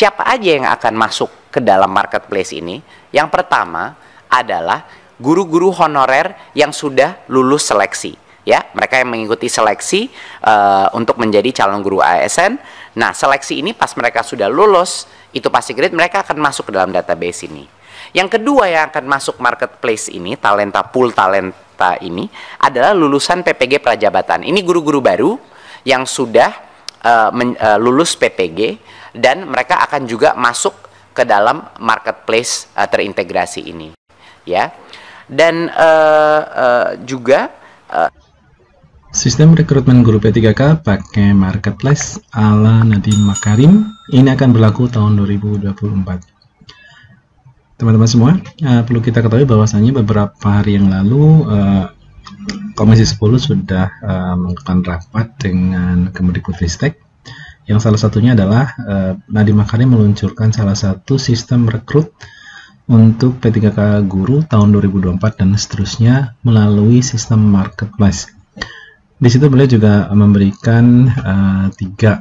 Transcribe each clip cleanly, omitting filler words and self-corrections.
siapa aja yang akan masuk ke dalam marketplace ini? Yang pertama adalah guru-guru honorer yang sudah lulus seleksi. Ya, mereka yang mengikuti seleksi untuk menjadi calon guru ASN. Nah, seleksi ini pas mereka sudah lulus, itu pasti grade, mereka akan masuk ke dalam database ini. Yang kedua yang akan masuk marketplace ini, pool talenta ini, adalah lulusan PPG Prajabatan. Ini guru-guru baru yang sudah lulus PPG, dan mereka akan juga masuk ke dalam marketplace terintegrasi ini. Ya, dan juga sistem rekrutmen guru P3K pakai marketplace ala Nadiem Makarim ini akan berlaku tahun 2024. Teman-teman semua, perlu kita ketahui bahwasanya beberapa hari yang lalu Komisi 10 sudah melakukan rapat dengan Kemendikbudristek, yang salah satunya adalah Nadiem Makarim meluncurkan salah satu sistem rekrut untuk P3K guru tahun 2024 dan seterusnya melalui sistem marketplace. Di situ beliau juga memberikan tiga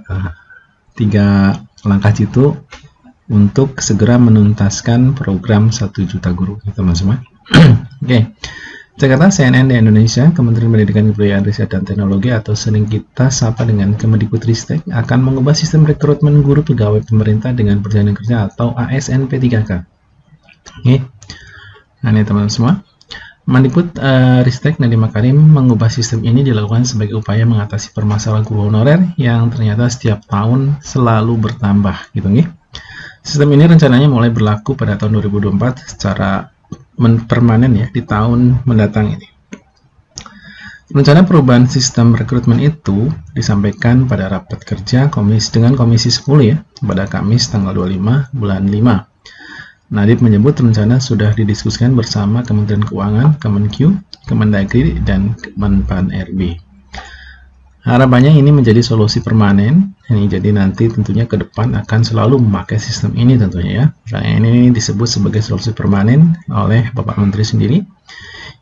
langkah jitu untuk segera menuntaskan program 1 juta guru, teman-teman. Oke, Jakarta, CNN di Indonesia, Kementerian Pendidikan Kebudayaan Riset dan Teknologi atau sering kita sapa dengan Kemendikbudristek akan mengubah sistem rekrutmen guru pegawai pemerintah dengan perjanjian kerja atau ASN P3K. Oke, nah ini teman-teman semua. Mendikbud Ristek Nadiem Makarim mengubah sistem ini dilakukan sebagai upaya mengatasi permasalahan guru honorer yang ternyata setiap tahun selalu bertambah, gitu nih. Sistem ini rencananya mulai berlaku pada tahun 2024 secara permanen ya di tahun mendatang ini. Rencana perubahan sistem rekrutmen itu disampaikan pada rapat kerja dengan Komisi 10 ya pada Kamis tanggal 25 bulan 5. Nadiem menyebut rencana sudah didiskusikan bersama Kementerian Keuangan, Kemenq, Kemendagri, dan Kemenpan-RB. Harapannya ini menjadi solusi permanen. Jadi nanti tentunya ke depan akan selalu memakai sistem ini tentunya ya. Nah, ini disebut sebagai solusi permanen oleh Bapak Menteri sendiri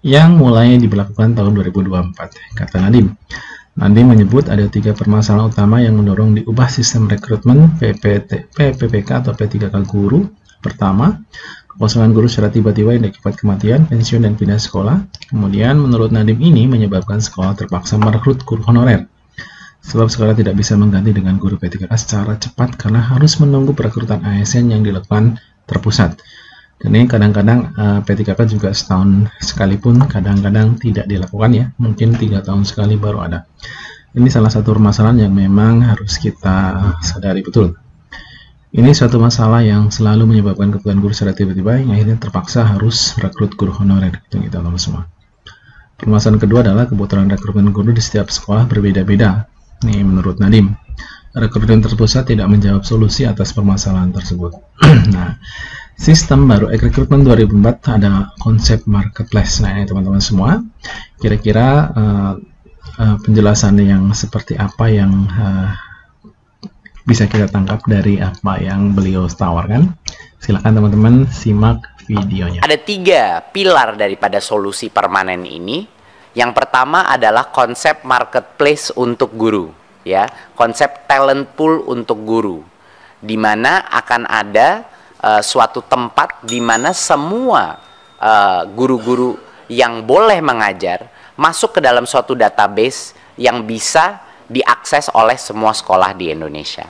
yang mulai diberlakukan tahun 2024, kata Nadiem. Nadiem menyebut ada 3 permasalahan utama yang mendorong diubah sistem rekrutmen PPK atau P3K guru. Pertama, kekosongan guru secara tiba-tiba yang akibat kematian, pensiun, dan pindah sekolah. Kemudian, menurut Nadiem ini menyebabkan sekolah terpaksa merekrut guru honorer. Sebab sekolah tidak bisa mengganti dengan guru P3K secara cepat karena harus menunggu perekrutan ASN yang dilakukan terpusat. Dan ini kadang-kadang P3K juga setahun sekalipun kadang-kadang tidak dilakukan ya. Mungkin 3 tahun sekali baru ada. Ini salah satu permasalahan yang memang harus kita sadari betul. Ini suatu masalah yang selalu menyebabkan kebutuhan guru secara tiba-tiba yang akhirnya terpaksa harus rekrut guru honorer. Itu kita tahu semua. Permasalahan kedua adalah kebutuhan rekrutmen guru di setiap sekolah berbeda-beda. Nih menurut Nadiem, rekrutmen terpusat tidak menjawab solusi atas permasalahan tersebut. Nah, sistem baru rekrutmen 2004 ada konsep marketplace. Nah, ini teman-teman semua, kira-kira penjelasan yang seperti apa yang bisa kita tangkap dari apa yang beliau tawarkan. Silakan teman-teman simak videonya. Ada 3 pilar daripada solusi permanen ini. Yang pertama adalah konsep marketplace untuk guru, ya, konsep talent pool untuk guru, di mana akan ada suatu tempat di mana semua guru-guru yang boleh mengajar masuk ke dalam suatu database yang bisa diakses oleh semua sekolah di Indonesia.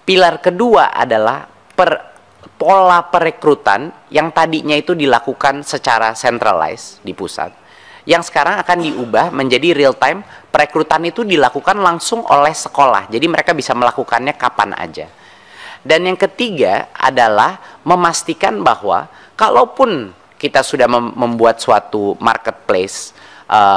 Pilar kedua adalah pola perekrutan yang tadinya itu dilakukan secara centralized di pusat, yang sekarang akan diubah menjadi real time. Perekrutan itu dilakukan langsung oleh sekolah, jadi mereka bisa melakukannya kapan aja. Dan yang ketiga adalah memastikan bahwa kalaupun kita sudah membuat suatu marketplace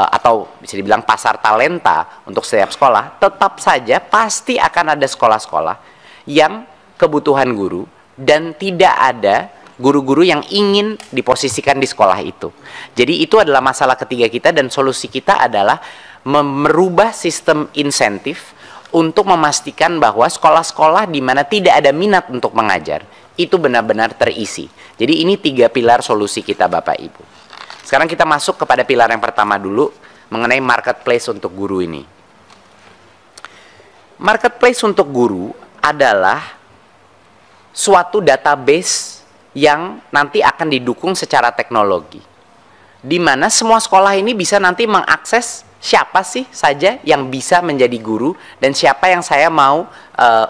atau bisa dibilang pasar talenta untuk setiap sekolah, tetap saja pasti akan ada sekolah-sekolah yang kebutuhan guru dan tidak ada guru-guru yang ingin diposisikan di sekolah itu. Jadi itu adalah masalah ketiga kita, dan solusi kita adalah merubah sistem insentif untuk memastikan bahwa sekolah-sekolah di mana tidak ada minat untuk mengajar itu benar-benar terisi. Jadi ini 3 pilar solusi kita Bapak Ibu. Sekarang kita masuk kepada pilar yang pertama dulu, mengenai marketplace untuk guru ini. Marketplace untuk guru adalah suatu database yang nanti akan didukung secara teknologi, di mana semua sekolah ini bisa nanti mengakses siapa sih saja yang bisa menjadi guru dan siapa yang saya mau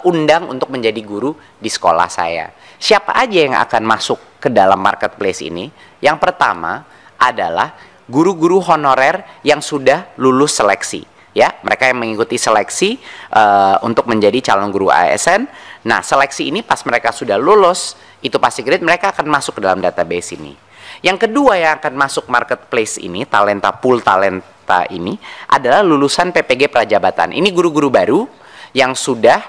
undang untuk menjadi guru di sekolah saya. Siapa aja yang akan masuk ke dalam marketplace ini? Yang pertama adalah guru-guru honorer yang sudah lulus seleksi. Ya, mereka yang mengikuti seleksi untuk menjadi calon guru ASN. Nah, seleksi ini pas mereka sudah lulus, itu pasti grade, mereka akan masuk ke dalam database ini. Yang kedua yang akan masuk marketplace ini, pool talenta ini, adalah lulusan PPG Prajabatan. Ini guru-guru baru yang sudah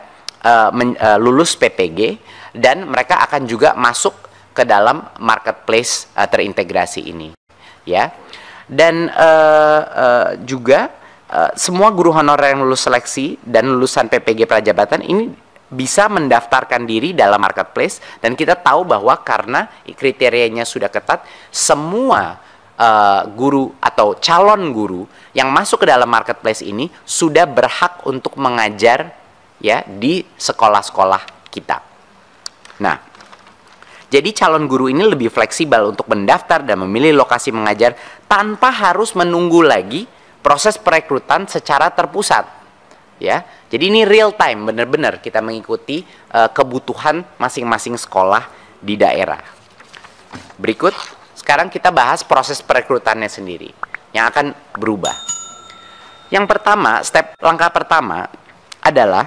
lulus PPG, dan mereka akan juga masuk ke dalam marketplace terintegrasi ini. Ya, dan juga semua guru honorer yang lulus seleksi dan lulusan PPG Prajabatan ini bisa mendaftarkan diri dalam marketplace, dan kita tahu bahwa karena kriterianya sudah ketat, semua guru atau calon guru yang masuk ke dalam marketplace ini sudah berhak untuk mengajar ya di sekolah-sekolah kita. Nah, jadi calon guru ini lebih fleksibel untuk mendaftar dan memilih lokasi mengajar tanpa harus menunggu lagi proses perekrutan secara terpusat, ya. Jadi ini real time, benar-benar kita mengikuti kebutuhan masing-masing sekolah di daerah. Berikut, sekarang kita bahas proses perekrutannya sendiri yang akan berubah. Yang pertama, langkah pertama adalah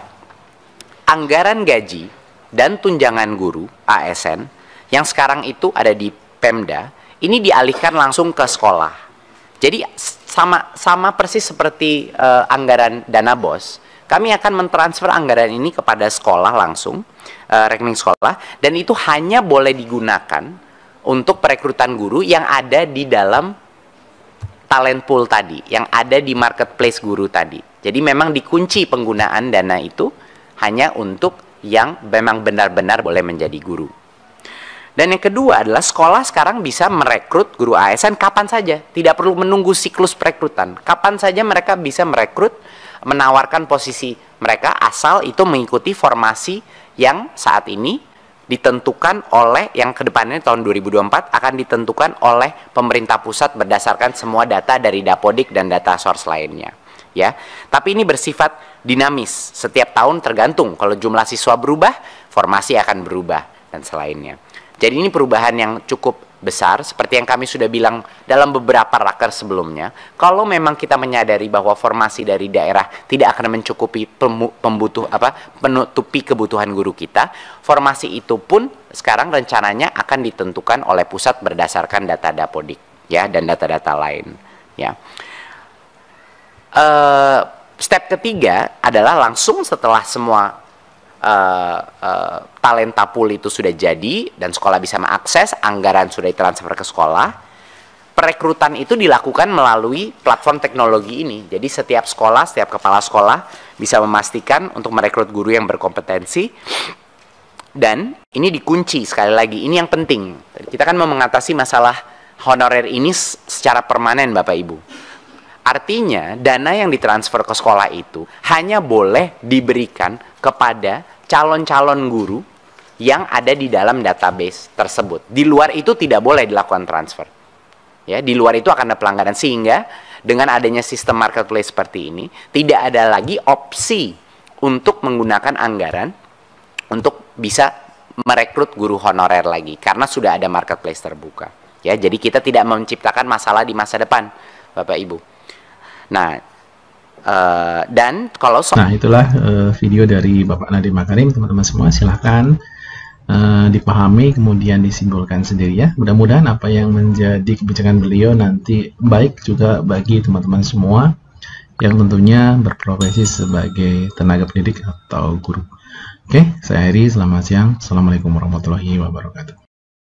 anggaran gaji dan tunjangan guru ASN yang sekarang itu ada di Pemda, ini dialihkan langsung ke sekolah. Jadi sama persis seperti anggaran dana BOS, kami akan mentransfer anggaran ini kepada sekolah langsung, rekening sekolah, dan itu hanya boleh digunakan untuk perekrutan guru yang ada di dalam talent pool tadi, yang ada di marketplace guru tadi. Jadi memang dikunci penggunaan dana itu hanya untuk yang memang benar-benar boleh menjadi guru. Dan yang kedua adalah sekolah sekarang bisa merekrut guru ASN kapan saja. Tidak perlu menunggu siklus perekrutan. Kapan saja mereka bisa merekrut, menawarkan posisi mereka, asal itu mengikuti formasi yang saat ini ditentukan oleh, yang kedepannya tahun 2024 akan ditentukan oleh pemerintah pusat berdasarkan semua data dari Dapodik dan data source lainnya. Ya, tapi ini bersifat dinamis. Setiap tahun tergantung. Kalau jumlah siswa berubah, formasi akan berubah dan selainnya. Jadi ini perubahan yang cukup besar, seperti yang kami sudah bilang dalam beberapa raker sebelumnya. Kalau memang kita menyadari bahwa formasi dari daerah tidak akan mencukupi menutupi kebutuhan guru kita, formasi itu pun sekarang rencananya akan ditentukan oleh pusat berdasarkan data Dapodik, ya, dan data-data lain, ya. Step ketiga adalah langsung setelah semua talenta pool itu sudah jadi dan sekolah bisa mengakses, anggaran sudah ditransfer ke sekolah, perekrutan itu dilakukan melalui platform teknologi ini. Jadi setiap sekolah, setiap kepala sekolah bisa memastikan untuk merekrut guru yang berkompetensi, dan ini dikunci. Sekali lagi, ini yang penting, kita kan mau mengatasi masalah honorer ini secara permanen, Bapak Ibu. Artinya dana yang ditransfer ke sekolah itu hanya boleh diberikan kepada calon-calon guru yang ada di dalam database tersebut. Di luar itu tidak boleh dilakukan transfer. Ya, di luar itu akan ada pelanggaran, sehingga dengan adanya sistem marketplace seperti ini tidak ada lagi opsi untuk menggunakan anggaran untuk bisa merekrut guru honorer lagi karena sudah ada marketplace terbuka. Ya, jadi kita tidak menciptakan masalah di masa depan, Bapak Ibu. Nah, dan kalau nah itulah video dari Bapak Nadiem Makarim, teman-teman semua. Silahkan dipahami kemudian disimpulkan sendiri ya. Mudah-mudahan apa yang menjadi kebijakan beliau nanti baik juga bagi teman-teman semua yang tentunya berprofesi sebagai tenaga pendidik atau guru. Oke, saya Heri, selamat siang. Assalamualaikum warahmatullahi wabarakatuh.